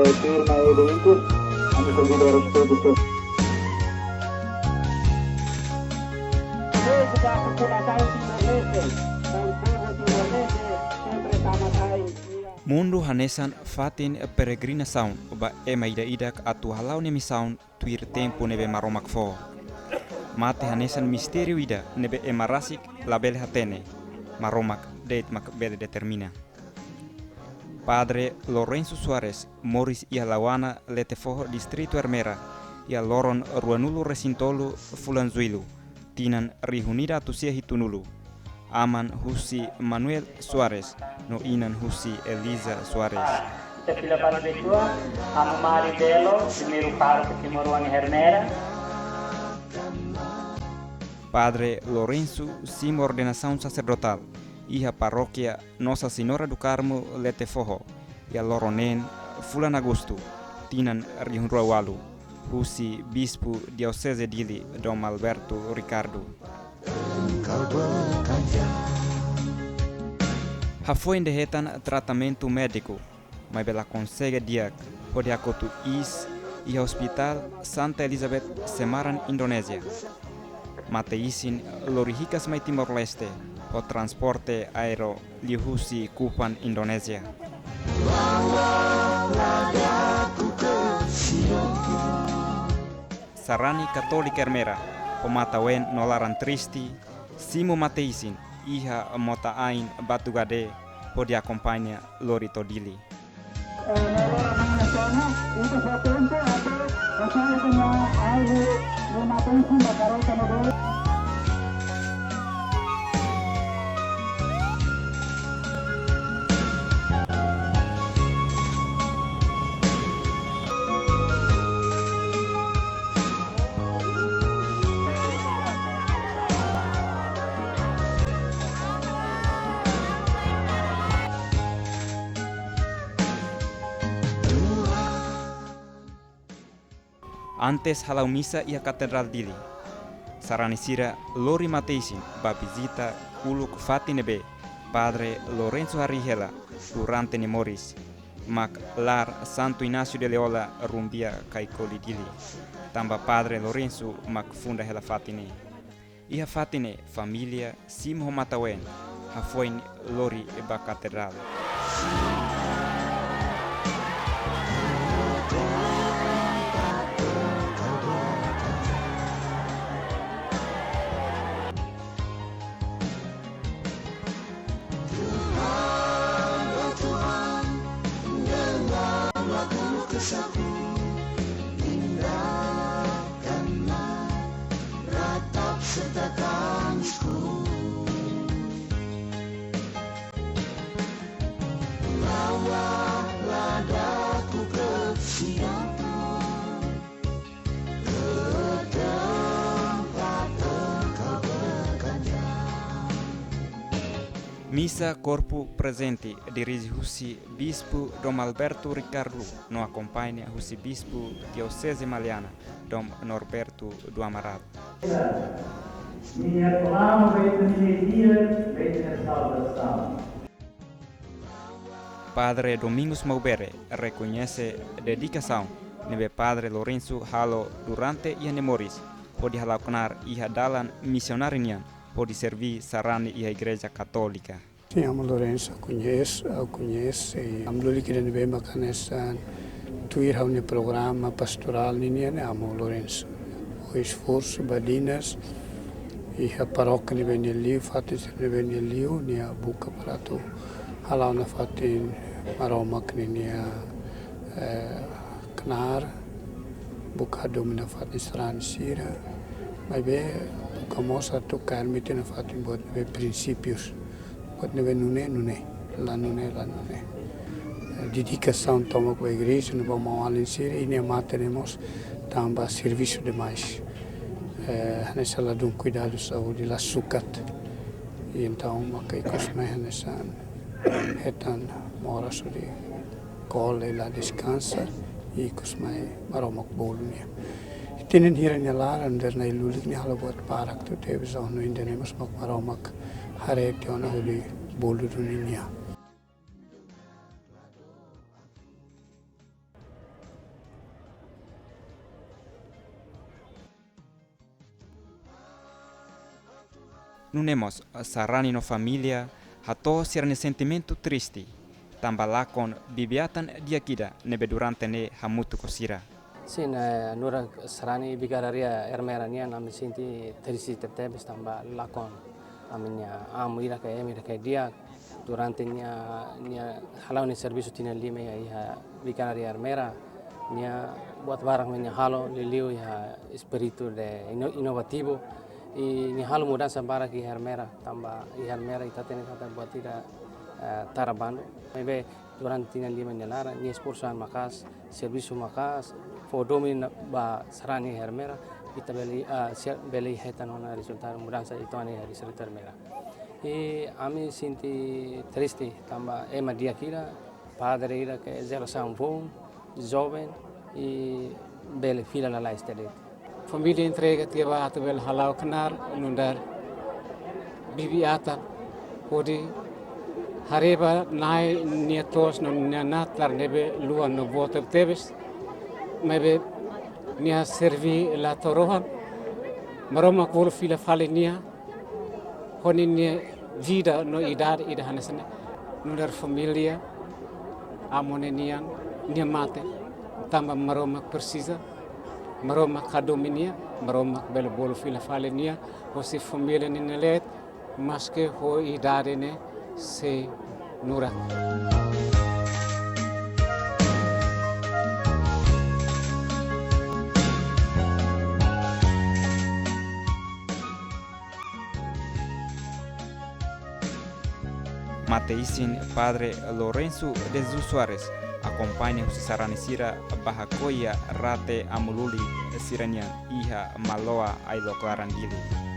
firma e eventos, hanno servito a respeito. Mundu hanesan fatin peregrinação ba ema ida-idak atu halau nemi saun tuir tempo nebe maromak fo. Mate hanesan mistério ida nebe ema rasik label hatene, maromak deit mak bele determina. Padre Lorenzo Suarez Moris ia lawana letefoho distrito Ermera ia loron ruanulu resintolu fulanzuilu tinan rihunida tusia hitunulu. Aman Husi Manuel Suarez no inan Husi Eliza Suarez. Ita fila para de tua, amo Mari Belo, primeiro pároco que morou em Hermera. Padre Lorenzo sim ordenação sacerdotal, iha paróquia Nossa Senhora do Carmo Letefoho, ia loronen Fulan Agosto, tinan Rihunruawalu, Husi Bispo Diocese Dili Dom Alberto Ricardo. Hafoi dehetan tratamento médico, mas ela consegue diak pode akotu is e hospital Santa Elizabeth Semarang Indonesia. Mate isin lorihikas mai Timor Leste o transporte aero lihusi Kupang Indonesia. Sarani Katolik Ermera, pematawen nolaran tristi, simo mateisin, iha mota ain batu gade, pode acompanha Lorito Dili. Antes halau misa ia Katedral Dili. Sarani sira Lori Mateisin ba visita uluk fatinebe Padre Lorenzo Harihela durante ni Moris. Mak lar Santo Inácio de Loyola rumbia Kaikoli Dili. Tamba Padre Lorenzo mak funda hela fatine. Iha fatine familia simho matawen hafoin Lori ba Katedral. Missa corpo presente dirige Husi Bispo Dom Alberto Ricardo no acompanha Husi Bispo Diocese Maliana Dom Norberto do Amaral. Minha palavra vem na salvação. Padre Domingos Maubere reconhece dedicação nebe Padre Lorenzo Halo durante ia Moris pode halaukanar ia dalan missionarinian pode servir sarani ia Igreja Católica. Sim, amo Lorenzo, eu conheço e amo lhe que bem bacanessa tuir há programa pastoral ninia amo Lorenzo. O esforço badinas e a paróquia ni bem ali, fatis ni bem ali, ni a buca para tu halau na fatin maromak ni knar buka domina fatin stran sira. Mas be buka moça tu carmite na fatin bot be princípios. Neve nune, la nune. Dedicação toma com a igreja, não vamos alinsir e nem manteremos também serviço demais. Nessa lá de cuidado saúde, lá sucat. E então, uma que cosme nessa etan mora sobre cola e lá descansa e cosme maromak bolunia. Tenen hier in Jalara under na ilulik ni halabot parak tu teve zo no indenemos mak maromak hare tiona huli bolu dunia. Nunemos sarani no familia hato sirane sentimento tristi. Tambah lakon bibiatan dia kida nebe durante ne hamutu kosira. Sin nura sarani bigararia ermerania nami sinti trisi tetebes tambah lakon aminya amira ke dia durante nya halau ni servisu tina lima ya iha bigararia ermera nya buat barang nya halo liliu ya espiritu de inovativo ni halo mudah sambara ki hermera tambah hermera itatene kata buat tidak tarabando maybe durante tina lima nyalara ni spursan makas servisu makas fodomi ba sarani hermera ita beli hetan ona resultar mudanza itu ani resultar hermera ami sinti triste tambah dia kira padre ira que zero sanfon jovem bele fila la istede família entrega tiba atbel halau kenar nundar bibi ata podi hareba nai nietos no nat lar nebe luan no bote tebes mebe nia servi la torohan maroma kul fila falenia honi nia vida no idade ida hanesne nundar familia amone nian nia mate tamba maroma precisa maroma kadominia maroma bel bolo fila falenia hosi familia ni nelet maske ho idade ne se nura. Mateisin Padre Lorenzo de Suárez acompaña José Sarani Sira bahakoya rate amululi siranian iha maloa ailo clarandili.